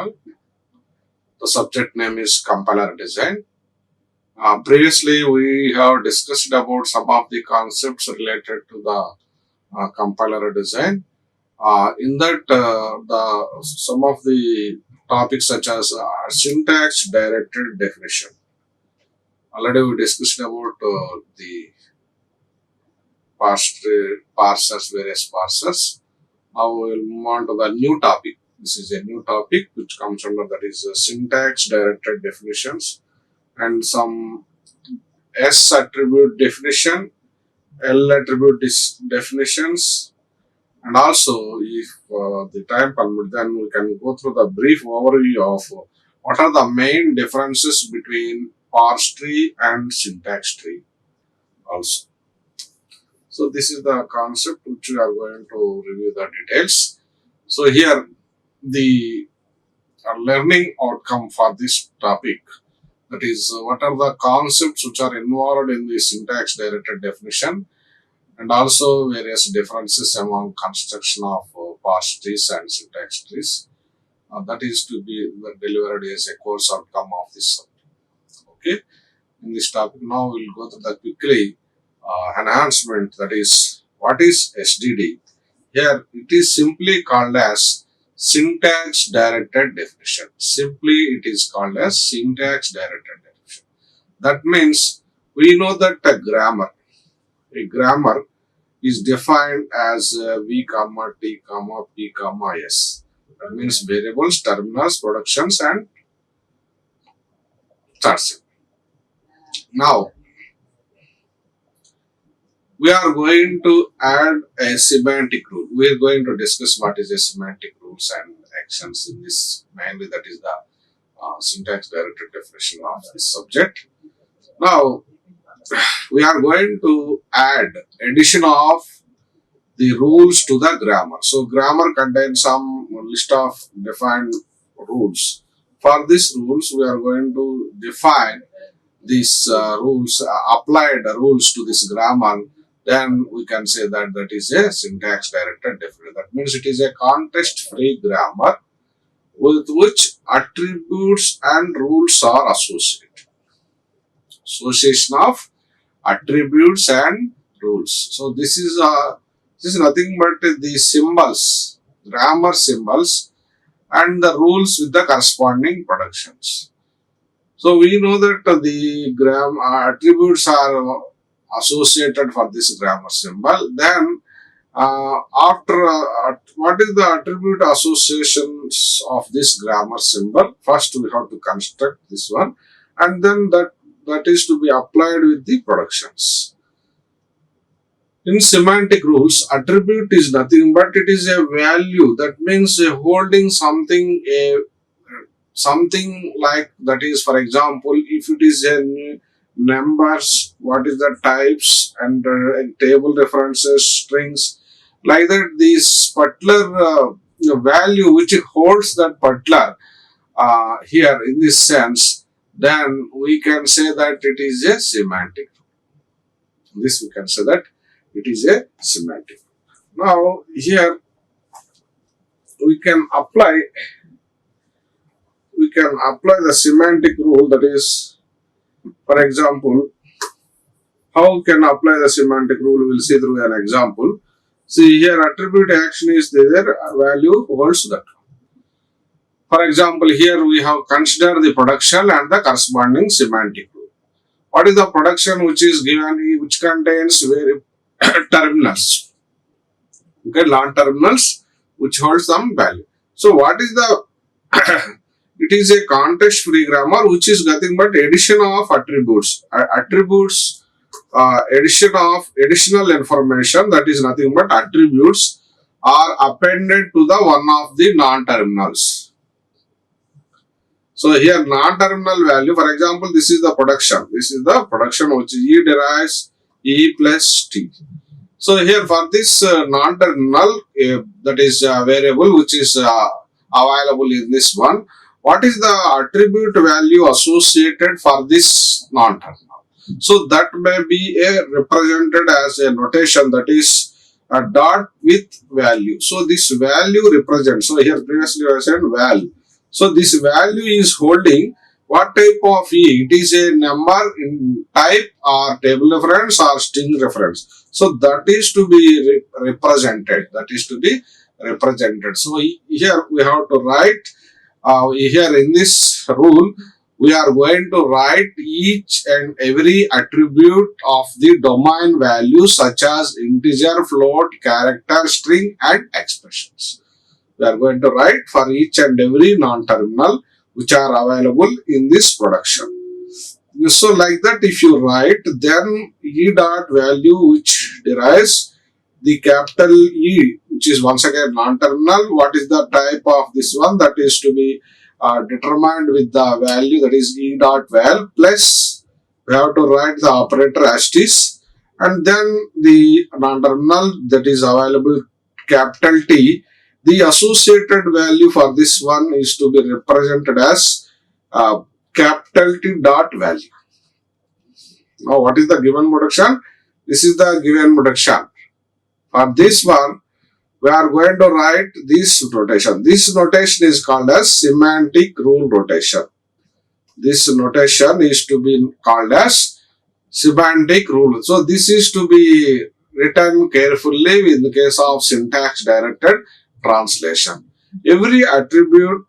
Channel. The subject name is Compiler Design. Previously, we have discussed about some of the concepts related to the compiler design. In that, some of the topics such as syntax directed definition. Already we discussed about the parsers, various parsers. Now we will move on to the new topic. This is a new topic which comes under, that is syntax directed definitions, and some S attribute definition, L attribute definitions, and also if the time permit, then we can go through the brief overview of what are the main differences between parse tree and syntax tree also. So this is the concept which we are going to review the details. So here the learning outcome for this topic, that is what are the concepts which are involved in the syntax directed definition, and also various differences among construction of parse trees and syntax trees. That is to be delivered as a course outcome of this subject. Okay, in this topic now we will go through the quickly enhancement, that is what is SDD. Here it is simply called as syntax directed definition. Simply it is called as syntax directed definition. That means we know that a grammar is defined as V, T, P, S. That means variables, terminals, productions, and charts. Now we are going to add a semantic rule. We are going to discuss what is a semantic rules and actions in this. Mainly that is the syntax directed definition of this subject. Now we are going to add addition of the rules to the grammar. So grammar contains some list of defined rules. For these rules, we are going to define these rules, applied rules to this grammar. Then we can say that that is a syntax directed definition. That means it is a context-free grammar with which attributes and rules are associated. Association of attributes and rules. So this is nothing but the symbols, grammar symbols, and the rules with the corresponding productions. So we know that the attributes are associated for this grammar symbol. Then after what is the attribute associations of this grammar symbol? First we have to construct this one, and then that is to be applied with the productions. In semantic rules, attribute is nothing but it is a value. That means holding something, something like, that is, for example, if it is a numbers, what is the types, and table references, strings, like that, this particular value which holds that particular here in this sense, then we can say that it is a semantic. This we can say that it is a semantic. Now here we can apply the semantic rule, that is, for example, how can apply the semantic rule? We will see through an example. See here, attribute action is there, value holds that. For example, here we have considered the production and the corresponding semantic rule. What is the production which is given, which contains terminals? Okay, long terminals which hold some value. So what is the it is a context-free grammar which is nothing but addition of attributes. Addition of additional information, that is nothing but attributes are appended to the one of the non-terminals. So here non-terminal value, for example, this is the production. This is the production which E derives E plus T. So here for this non-terminal, that is variable which is available in this one, what is the attribute value associated for this non-terminal? So that may be represented as a notation, that is a dot with value. So this value represents, so here previously I said val. So this value is holding what type of E? It is a number in type or table reference or string reference. So that is to be represented. That is to be represented. So here we have to write, here in this rule, we are going to write each and every attribute of the domain value such as integer, float, character, string and expressions. We are going to write for each and every non-terminal which are available in this production. So like that, if you write, then E dot value which derives the capital E, which is once again non-terminal. What is the type of this one? That is to be determined with the value, that is E dot val, plus we have to write the operator as it is, and then the non-terminal that is available capital T. The associated value for this one is to be represented as capital T dot value. Now, what is the given production? This is the given production. For this one, we are going to write this notation. This notation is called as semantic rule notation. This notation is to be called as semantic rule. So, this is to be written carefully in the case of syntax directed translation. Every attribute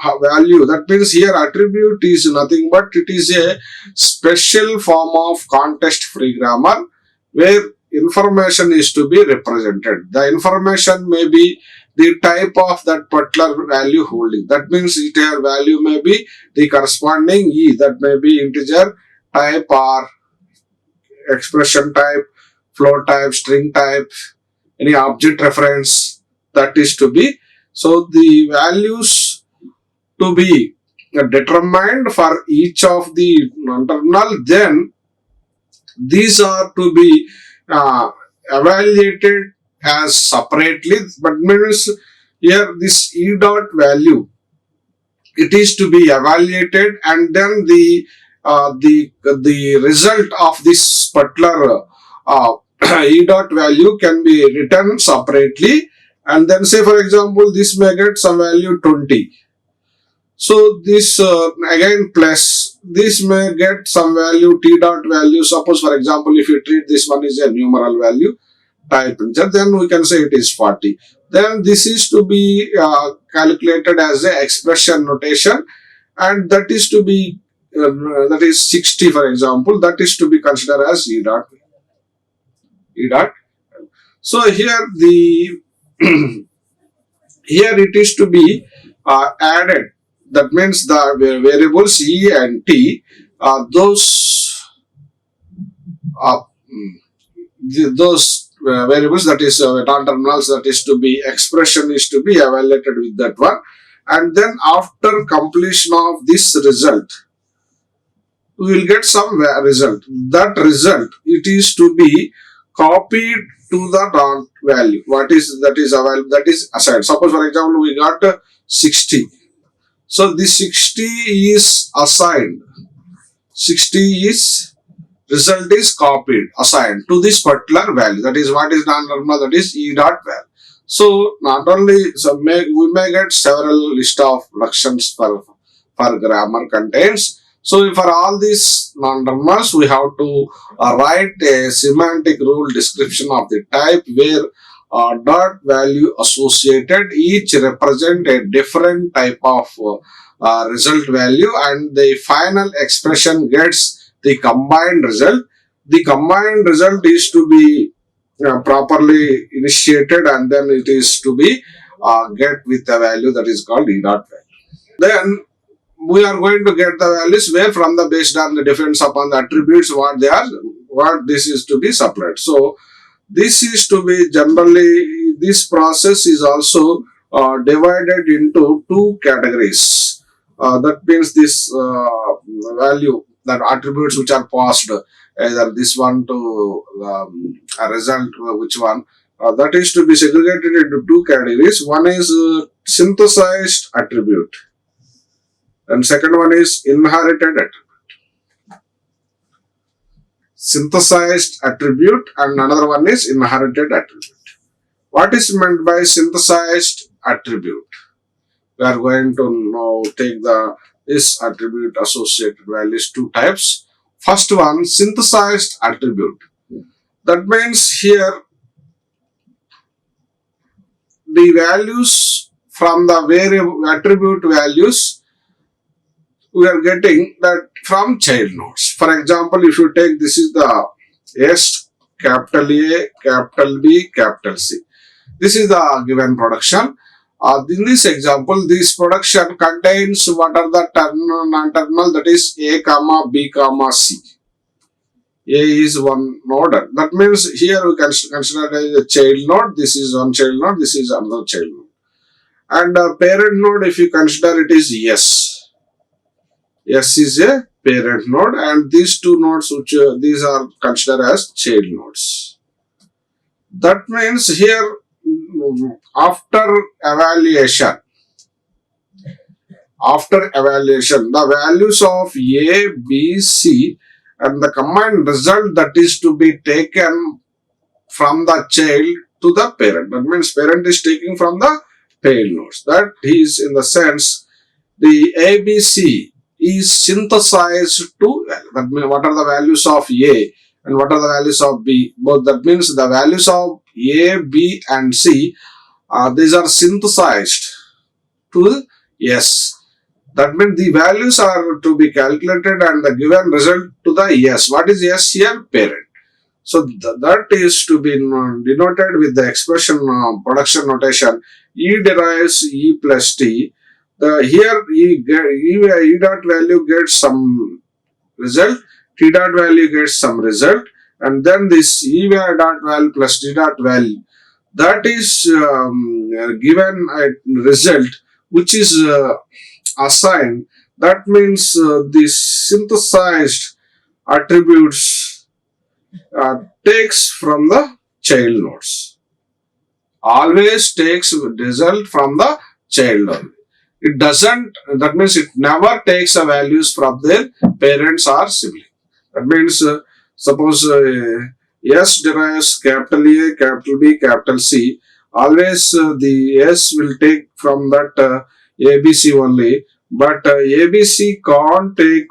value, that means here attribute is nothing but it is a special form of context free grammar where information is to be represented. The information may be the type of that particular value holding. That means their value may be the corresponding E, that may be integer type or expression type, float type, string type, any object reference, that is to be. So the values to be determined for each of the non-terminal, then these are to be evaluated as separately, but means here this E dot value, it is to be evaluated, and then the result of this particular E dot value can be written separately, and then say for example this may get some value 20. So this again plus this may get some value T dot value. Suppose for example if you treat this one is a numeral value type integer, then we can say it is 40. Then this is to be calculated as a expression notation, and that is to be that is 60 for example, that is to be considered as E dot. So here the here it is to be added. That means the variables E and T, those variables, that is non-terminals, that is to be expression is to be evaluated with that one, and then after completion of this result, we will get some result. That result, it is to be copied to the non value. What is that is available, that is assigned. Suppose for example we got 60. So this 60 is assigned. 60 is result is copied, assigned to this particular value. That is what is non-terminal, that is E dot val. So not only we may get several list of functions for grammar contains. So for all these non-terminals, we have to write a semantic rule description of the type where dot value associated each represent a different type of result value, and the final expression gets the combined result. The combined result is to be properly initiated, and then it is to be get with a value that is called E dot value. Then we are going to get the values where from the based on the difference upon the attributes what they are, what this is to be supplied. So this is to be generally, this process is also divided into two categories. That means this value, that attributes which are passed, either this one to a result, which one, that is to be segregated into two categories. One is synthesized attribute, and second one is inherited attribute. Synthesized attribute and another one is inherited attribute. What is meant by synthesized attribute? We are going to now take this attribute associated values two types. First one, synthesized attribute. That means here the values from the variable attribute values we are getting that from child nodes. For example, if you take this is the S, capital A, capital B, capital C. This is the given production. In this example, this production contains what are the terminal, non-terminal, that is A, comma, B, comma, C. A is one node. That means here we can consider as a child node. This is one child node. This is another child node. And parent node, if you consider it is S. S is a parent node, and these two nodes, which these are considered as child nodes. That means here, after evaluation, the values of A, B, C, and the combined result that is to be taken from the child to the parent. That means parent is taking from the child nodes. That is in the sense the ABC is synthesized to, that means what are the values of A and what are the values of B. Both, that means the values of A, B and C, these are synthesized to S. That means the values are to be calculated and the given result to the S. What is S here? Parent. So that is to be denoted with the expression production notation E derives E plus T. Here E dot value gets some result, T dot value gets some result, and then this E dot value plus T dot value, that is given a result which is assigned. That means these synthesized attributes takes from the child nodes. Always takes result from the child node. It doesn't, that means it never takes the values from their parents or sibling. That means suppose S derives capital A, capital B, capital C. Always the S will take from that ABC only, but ABC can't take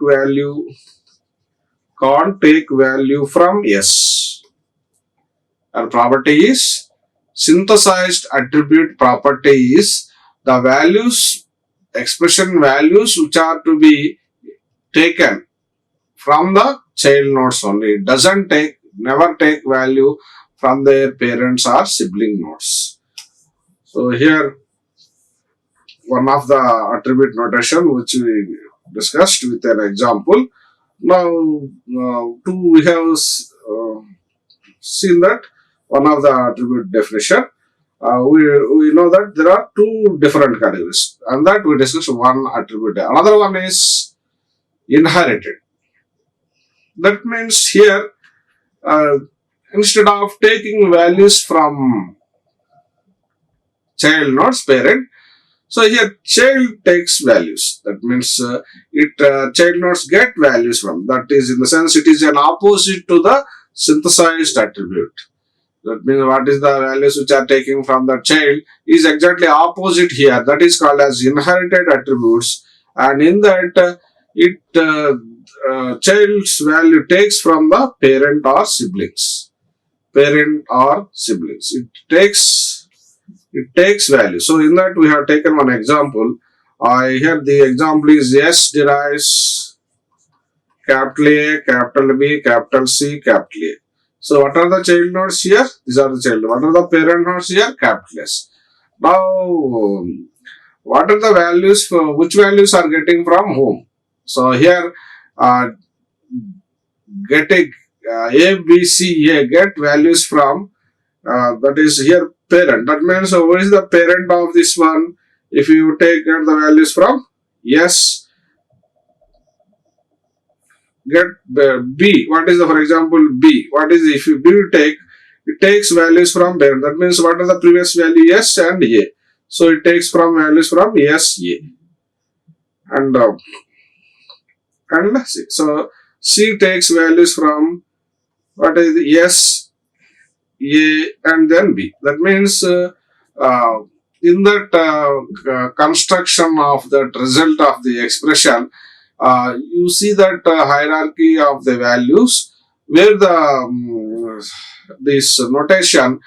value from S. And property is synthesized attribute property is the values, expression values which are to be taken from the child nodes only. It doesn't never take value from their parents or sibling nodes. So here one of the attribute notation which we discussed with an example. Now we have seen that one of the attribute definition. We know that there are two different categories, and that we discussed one attribute. Another one is inherited. That means here instead of taking values from child nodes, parent, so here child takes values. That means child nodes get values from. That is in the sense it is an opposite to the synthesized attribute. That means what is the values which are taken from the child is exactly opposite here. That is called as inherited attributes, and in that child's value takes from the parent or siblings. It takes value. So in that we have taken one example. Here the example is S derives capital A, capital B, capital C, capital A. So what are the child nodes here? These are the child. What are the parent nodes here? Capital S. Now what are the values for which values are getting from whom? So here getting A, B, C, A get values from that is here parent. That means who is the parent of this one? If you take the values from S, get B. What is the, for example, B? What is if you B take, it takes values from parent. That means what are the previous value? S and A. So it takes from values from S, A. And C. So C takes values from what is the S, A and then B. That means in that construction of that result of the expression, you see that hierarchy of the values where the this notation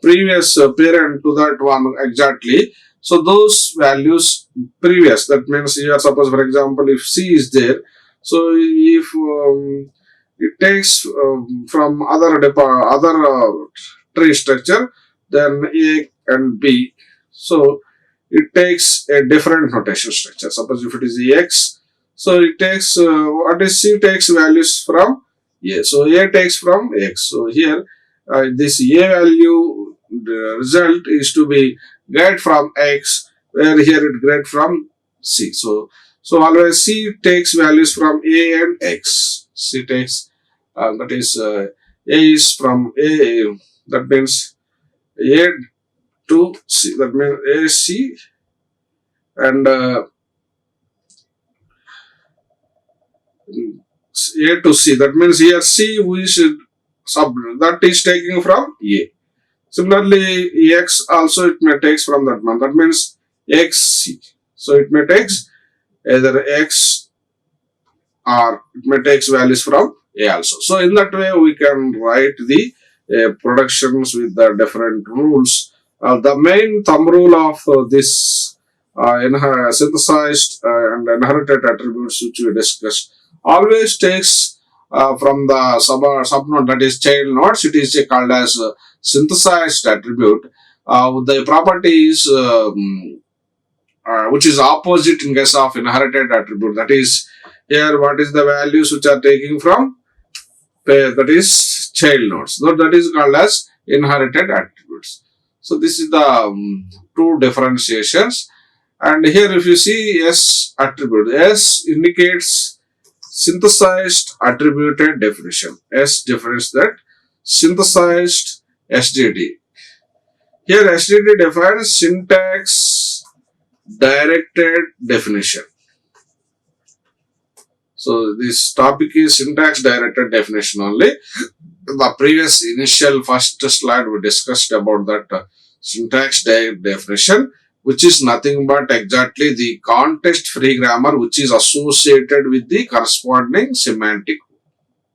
previous parent to that one exactly. So those values previous, that means here suppose for example if C is there, so if it takes from other tree structure, then A and B, so it takes a different notation structure. Suppose if it is X, so it takes what is C takes values from A. So A takes from X. So here this A value the result is to be get from X, where here it get from C. So always C takes values from A and X. C takes that is A is from A. That means A to C. That means A C and A to C. That means here C we should sub that is taking from A. Similarly, X also it may takes from that one. That means XC. So it may takes either X or it may takes values from A also. So in that way we can write the productions with the different rules. The main thumb rule of this synthesized and inherited attributes which we discussed always takes from the subnode, that is child nodes. It is called as synthesized attribute. The property is which is opposite in case of inherited attribute. That is here what is the values which are taking from that is child nodes. So that is called as inherited attributes. So this is the two differentiations. And here if you see S attribute, S indicates synthesized attributed definition. S defines that synthesized SDD. Here SDD defines syntax directed definition. So this topic is syntax directed definition only. The previous initial first slide we discussed about that syntax definition, which is nothing but exactly the context free grammar which is associated with the corresponding semantic rule.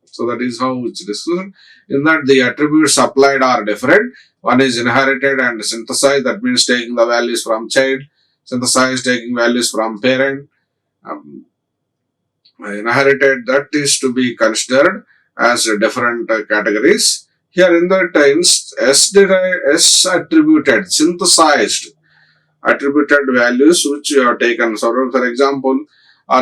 So that is how it's discussed. In that the attributes applied are different. One is inherited and synthesized, that means taking the values from child. Synthesized taking values from parent. Inherited, that is to be considered as different categories. Here in that S attributed, synthesized attributed values which you have taken. So for example,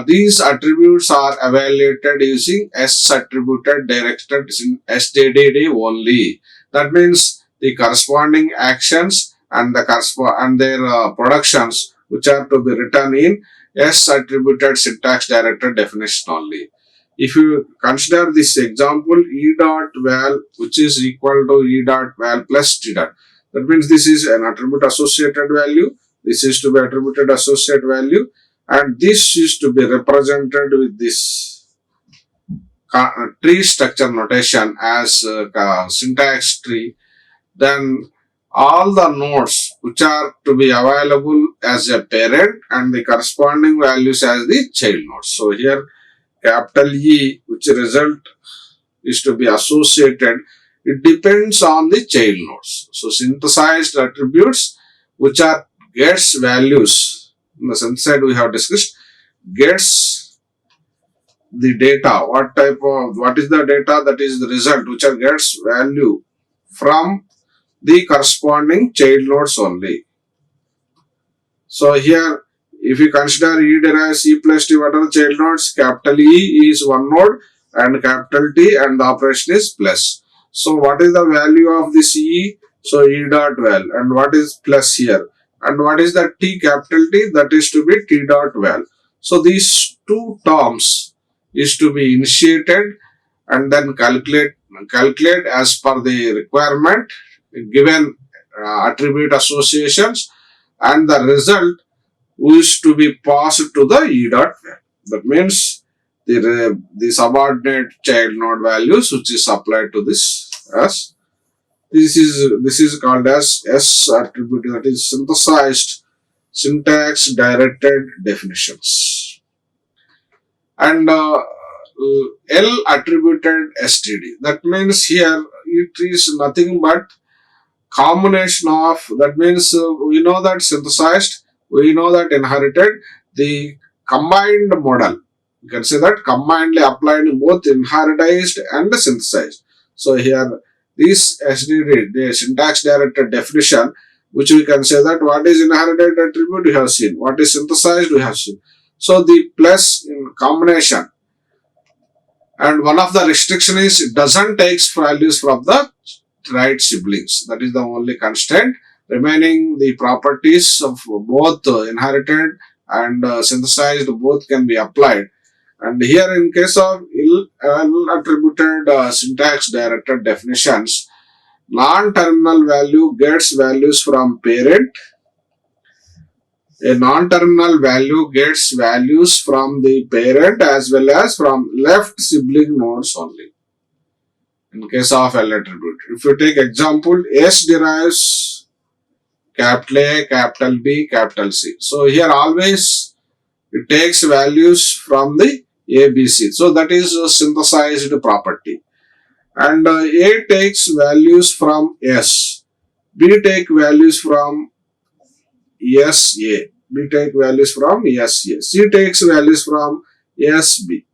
these attributes are evaluated using S attributed directed SDD only. That means the corresponding actions and their productions which are to be written in S attributed syntax directed definition only. If you consider this example, E dot val which is equal to E dot val plus T dot, that means this is an attribute associated value, this is to be attributed associate value, and this is to be represented with this tree structure notation as syntax tree. Then all the nodes which are to be available as a parent and the corresponding values as the child nodes. So here capital E, which result is to be associated, it depends on the child nodes. So synthesized attributes which are gets values, in the sense side we have discussed, gets the data, what is the data, that is the result which are gets value from the corresponding child nodes only. So here if you consider E derives E plus T, what are the child nodes? Capital E is one node and capital T and the operation is plus. So what is the value of this E? So E dot val, and what is plus here? And what is the T capital T? That is to be T dot val. So these two terms is to be initiated and then calculate as per the requirement given attribute associations, and the result is to be passed to the E dot val. That means the subordinate child node values which is applied to this as This is called as S attribute, that is synthesized syntax directed definitions. And L attributed STD. That means here it is nothing but combination of, that means we know that synthesized, we know that inherited, the combined model. You can say that combinedly applied in both inheritized and synthesized. So here this SDD, the syntax directed definition, which we can say that what is inherited attribute we have seen, what is synthesized we have seen. So the plus in combination, and one of the restriction is it doesn't take values from the right siblings. That is the only constraint. Remaining the properties of both inherited and synthesized both can be applied. And here in case of ill attributed syntax directed definitions, non-terminal value gets values from parent. A non-terminal value gets values from the parent as well as from left sibling nodes only. In case of L attribute, if you take example, S derives capital A, capital B, capital C. So here always it takes values from the A, B, C. So that is a synthesized property. And A takes values from S. B take values from S A. B take values from S A. C takes values from S B.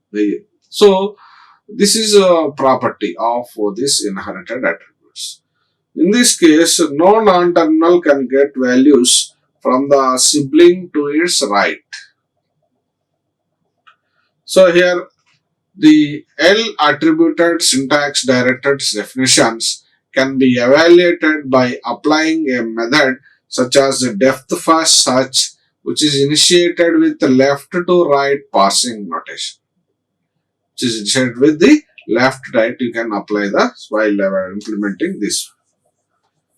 So this is a property of this inherited attributes. In this case, no non-terminal can get values from the sibling to its right. So here the L attributed syntax directed definitions can be evaluated by applying a method such as the depth first search, which is initiated with the left to right parsing notation. Which is initiated with the left right, you can apply the while implementing this.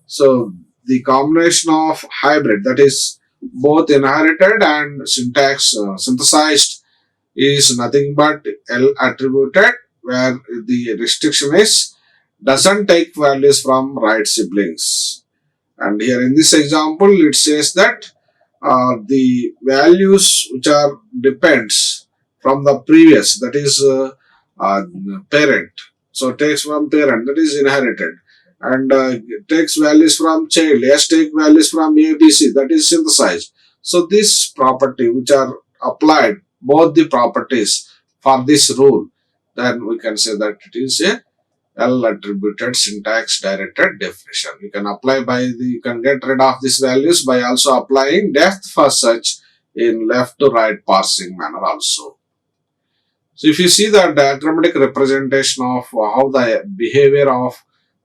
So the combination of hybrid, that is both inherited and syntax synthesized, is nothing but L attributed, where the restriction is doesn't take values from right siblings. And here in this example, it says that the values which are depends from the previous, that is parent. So takes from parent, that is inherited, and takes values from child. S take values from A, B, C, that is synthesized. So this property which are applied, both the properties for this rule, then we can say that it is a L attributed syntax directed definition. You can apply you can get rid of these values by also applying depth first search in left to right parsing manner also. So if you see the diagrammatic representation of how the behavior of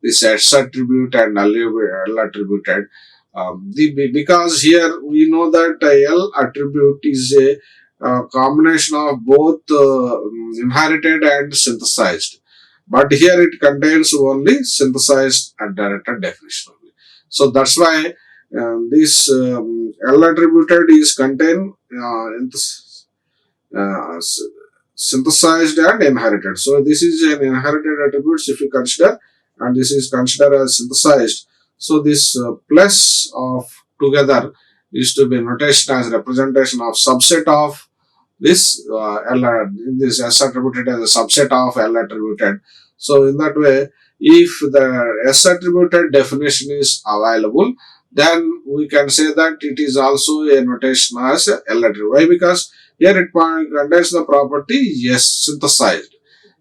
this S attribute and L attributed, because here we know that L attribute is a combination of both inherited and synthesized. But here it contains only synthesized and directed definition only. So that's why this L attributed is contained in this, synthesized and inherited. So this is an inherited attributes if you consider, and this is considered as synthesized. So this plus of together is to be notation as representation of subset of this L, in this S attributed as a subset of L attributed. So in that way, if the S attributed definition is available, then we can say that it is also a notation as L attribute. Why? Because here it contains the property yes synthesized.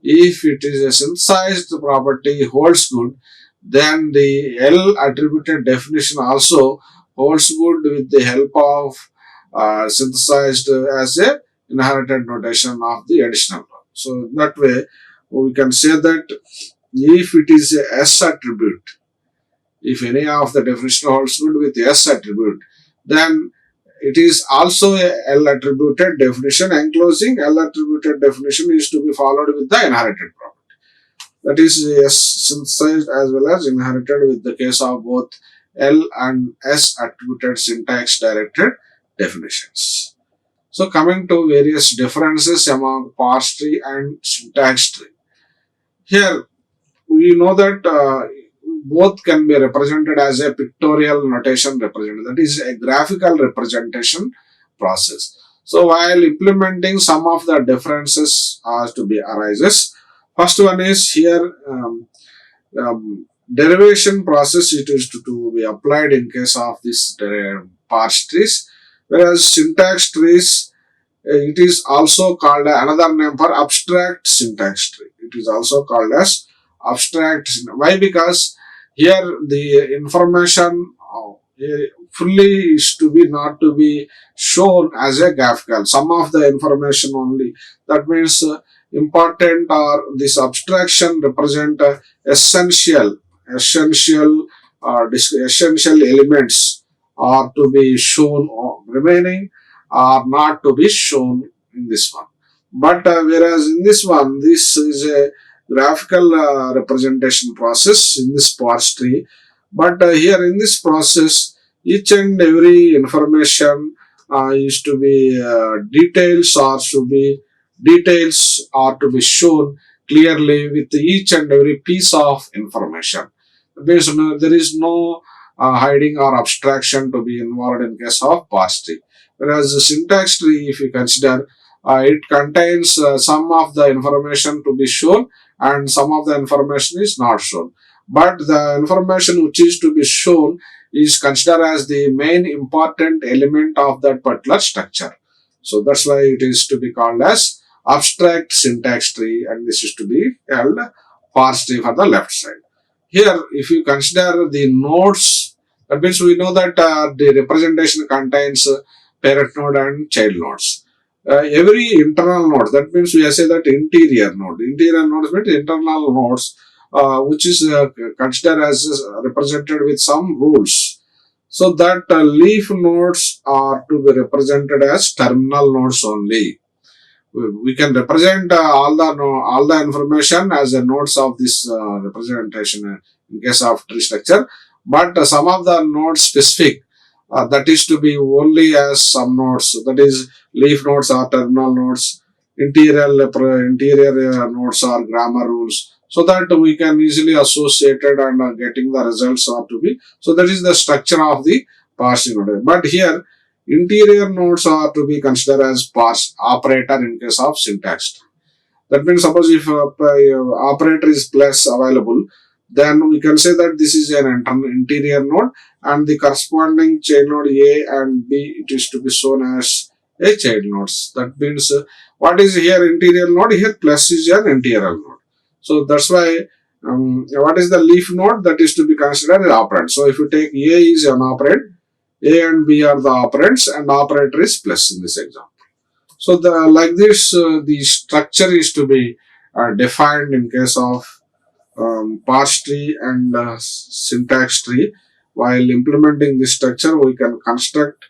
If it is a synthesized property holds good, then the L attributed definition also holds good with the help of synthesized as a inherited notation of the additional one. So that way we can say that if it is a S attribute, if any of the definition holds good with S attribute, then it is also a L attributed definition. Enclosing L attributed definition is to be followed with the inherited property. That is S synthesized as well as inherited with the case of both L and S attributed syntax directed definitions. So coming to various differences among parse tree and syntax tree. Here we know that both can be represented as a pictorial notation representation. That is a graphical representation process. So while implementing, some of the differences are to be arises. First one is here derivation process. It is to be applied in case of this parse trees, whereas syntax trees, it is also called another name for abstract syntax tree. It is also called as abstract. Why? Because here the information fully is to be not to be shown as a graphical. Some of the information only. That means important or this abstraction represent essential elements are to be shown, or remaining are not to be shown in this one. But whereas in this one, this is a graphical representation process in this parse tree. But here in this process, each and every information is to be details are to be shown clearly with each and every piece of information. There is no hiding or abstraction to be involved in case of parse tree. Whereas the syntax tree, if you consider, it contains some of the information to be shown and some of the information is not shown. But the information which is to be shown is considered as the main important element of that particular structure. So that's why it is to be called as abstract syntax tree, and this is to be called parse tree for the left side. Here, if you consider the nodes, that means we know that the representation contains parent node and child nodes. Every internal node, that means we say that interior node. Interior nodes means internal nodes, which is considered as represented with some rules. So that leaf nodes are to be represented as terminal nodes only. We can represent all the information as the nodes of this representation in case of tree structure, but some of the nodes specific, that is to be only as some nodes, that is leaf nodes or terminal nodes, interior nodes or grammar rules, so that we can easily associate it and getting the results are to be. So that is the structure of the parsing node. But here interior nodes are to be considered as parse operator in case of syntax. That means suppose if operator is plus available, then we can say that this is an interior node and the corresponding child node A and B, it is to be shown as a child nodes. That means what is here interior node? Here plus is an interior node. So that's why what is the leaf node? That is to be considered an operand. So if you take A is an operand, A and B are the operands and operator is plus in this example. So like this, the structure is to be defined in case of parse tree and syntax tree. While implementing this structure, we can construct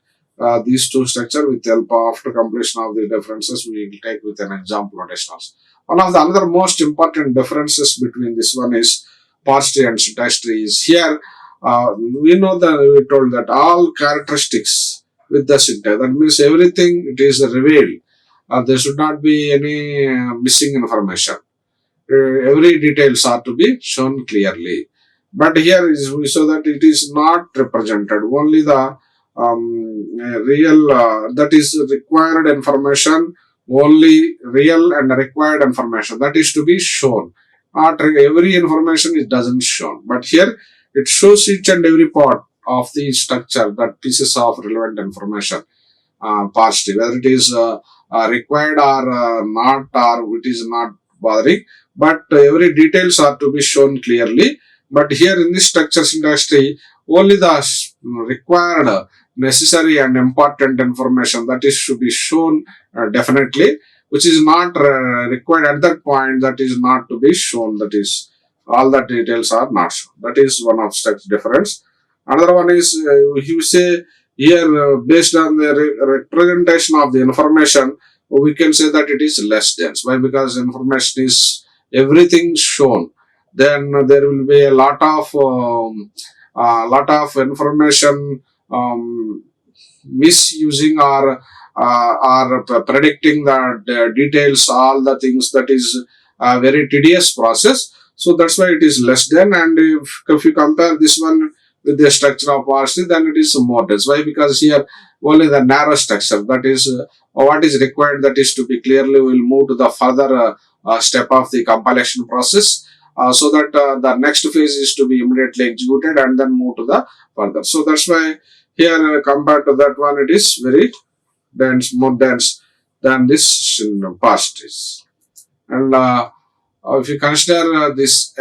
these two structures with help of after completion of the differences. We will take with an example notations. One of the another most important differences between this one is parse tree and syntax tree is here. We know that we told that all characteristics with the syntax, that means everything it is revealed. There should not be any missing information. Every details are to be shown clearly. But here is we saw that it is not represented. Only the real that is required information, only real and required information that is to be shown. Not every information is doesn't shown. But here it shows each and every part of the structure, that pieces of relevant information, parse tree, whether it is required or not, or it is not bothering, but every details are to be shown clearly. But here in this structure syntax tree, only the required, necessary and important information that is should be shown definitely, which is not required at that point, that is not to be shown, that is all the details are not shown. That is one of such difference. Another one is you say here based on the representation of the information, we can say that it is less dense. Why? Because information is everything shown. Then there will be a lot of information misusing or predicting the details, all the things, that is a very tedious process. So that's why it is less than. And if you compare this one with the structure of parse tree, then it is more dense. Why? Because here only the narrow structure, that is what is required, that is to be clearly will move to the further step of the compilation process, so that the next phase is to be immediately executed and then move to the further. So that's why here compared to that one, it is very dense, more dense than this parse trees. And if you consider this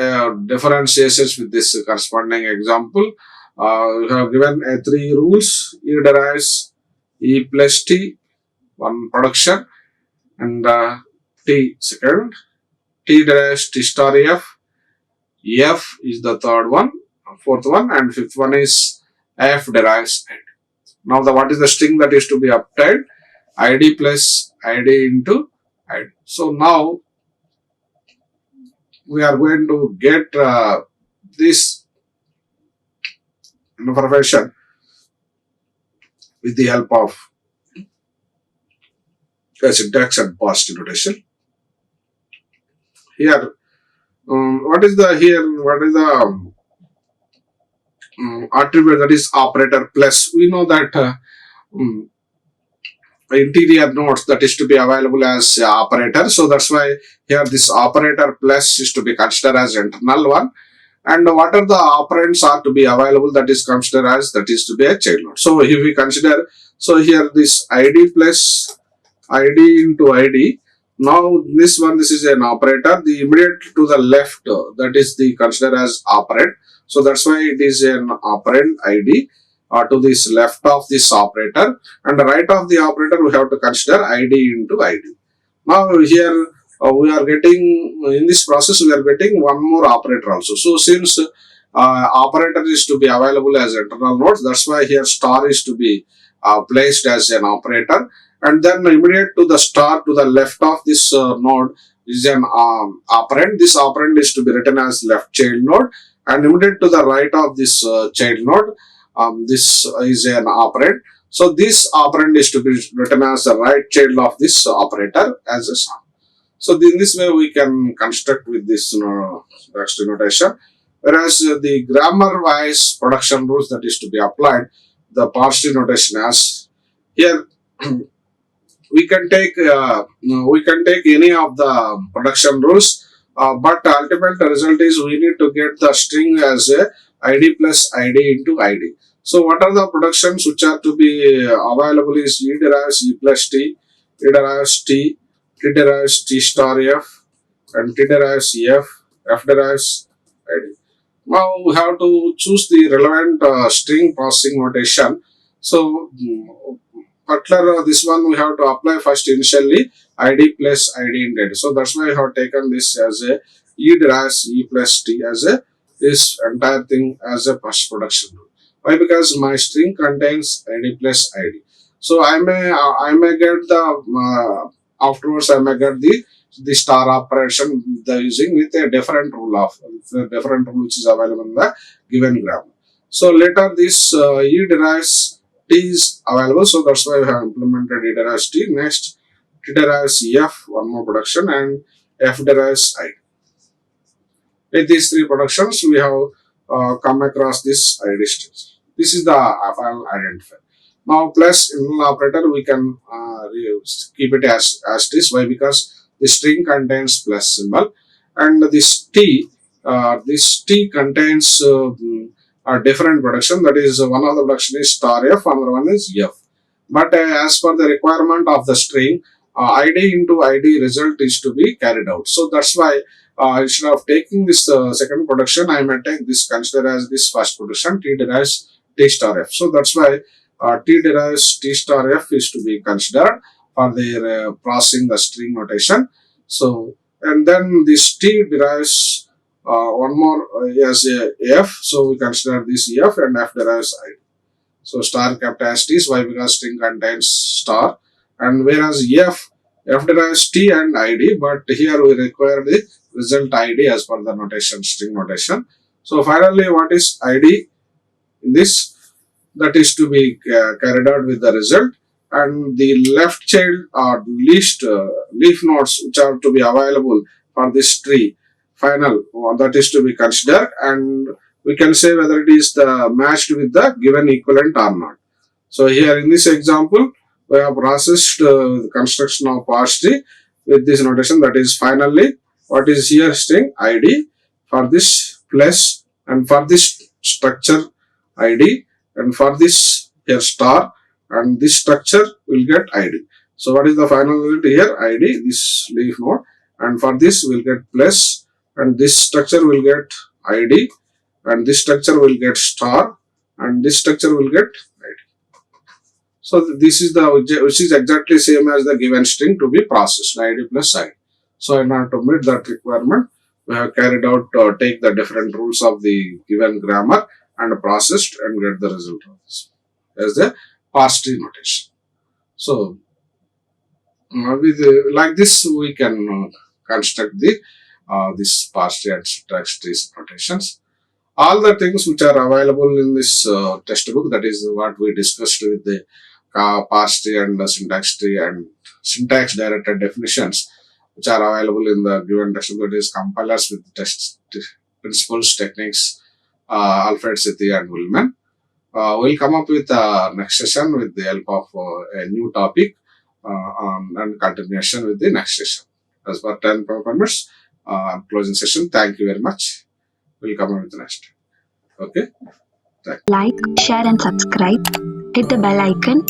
differentiations with this corresponding example, we have given three rules: E derives E plus T, one production, and T second. T derives T star F. F is the third one, fourth one, and fifth one is F derives ID. Now, what is the string that is to be obtained? ID plus ID into ID. So now we are going to get this information with the help of syntax and parse tree notation. Here, what is the attribute, that is operator plus? We know that interior nodes that is to be available as operator. So that's why here this operator plus is to be considered as internal one. And what are the operands are to be available, that is considered as, that is to be a child node. So if we consider, so here this ID plus ID into ID. Now this one, this is an operator. The immediate to the left, that is the considered as operand. So that's why it is an operand ID. To this left of this operator, and the right of the operator we have to consider ID into ID. Now here we are getting, in this process we are getting one more operator also. So since operator is to be available as internal nodes, that's why here star is to be placed as an operator, and then immediate to the star to the left of this node is an operand. This operand is to be written as left child node, and immediate to the right of this child node, this is an operand. So this operand is to be written as the right child of this operator as a sum. So in this way we can construct with this text notation. Whereas the grammar wise production rules that is to be applied, the parse tree notation as here we can take any of the production rules, but ultimate result is we need to get the string as a ID plus ID into ID. So what are the productions which are to be available is E derives E plus T, E derives T, T derives T star F, and T derives F, F derives ID. Now we have to choose the relevant string processing notation. So particular this one we have to apply first initially ID plus ID into ID. So that's why I have taken this as a E derives E plus T as a this entire thing as a first production rule. Why? Because my string contains ID plus ID. So I may get the afterwards I may get the star operation using with a different rule which is available in the given grammar. So later this E derives T is available. So that's why we have implemented E derives T. Next T derives F, one more production, and F derives ID. With these three productions, we have come across this ID strings. This is the file identifier. Now, plus internal operator, we can keep it as this. Why? Because the string contains plus symbol, and this T contains a different production. That is, one of the production is star F, another one is F. But as per the requirement of the string, ID into ID result is to be carried out. So that's why instead of taking this second production, I may take this consider as this first production, T derives T star F. So that's why T derives T star F is to be considered for the processing the string notation. So and then this T derives one more as a F. So we consider this F, and F derives ID. So star kept as T. Why? Because string contains star, and whereas F derives T and ID, but here we require the result ID as per the notation, string notation. So finally, what is ID in this? That is to be carried out with the result, and the left child or leaf nodes which are to be available for this tree final that is to be considered, and we can say whether it is the matched with the given equivalent or not. So here in this example, we have processed the construction of parse tree with this notation, that is finally what is here string id for this plus, and for this structure id, and for this here star, and this structure will get id. So what is the final result here? id, this leaf node, and for this will get plus, and this structure will get id, and this structure will get star, and this structure will get id. So this is the which is exactly same as the given string to be processed, id plus id. So in order to meet that requirement, we have carried out take the different rules of the given grammar and processed and get the result of this as the parse tree notation. So with like this we can construct the this parse tree and syntax trees notations. All the things which are available in this textbook, that is what we discussed with the parse tree and the syntax tree and syntax directed definitions, which are available in the given textbook, that is compilers with text principles, techniques, Alfred Sethi and Willman. We'll come up with next session with the help of a new topic and continuation with the next session. As per 10 permits, closing session. Thank you very much. We'll come up with the next. Okay. Like, share and subscribe. Hit the bell icon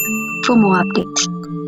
for more updates.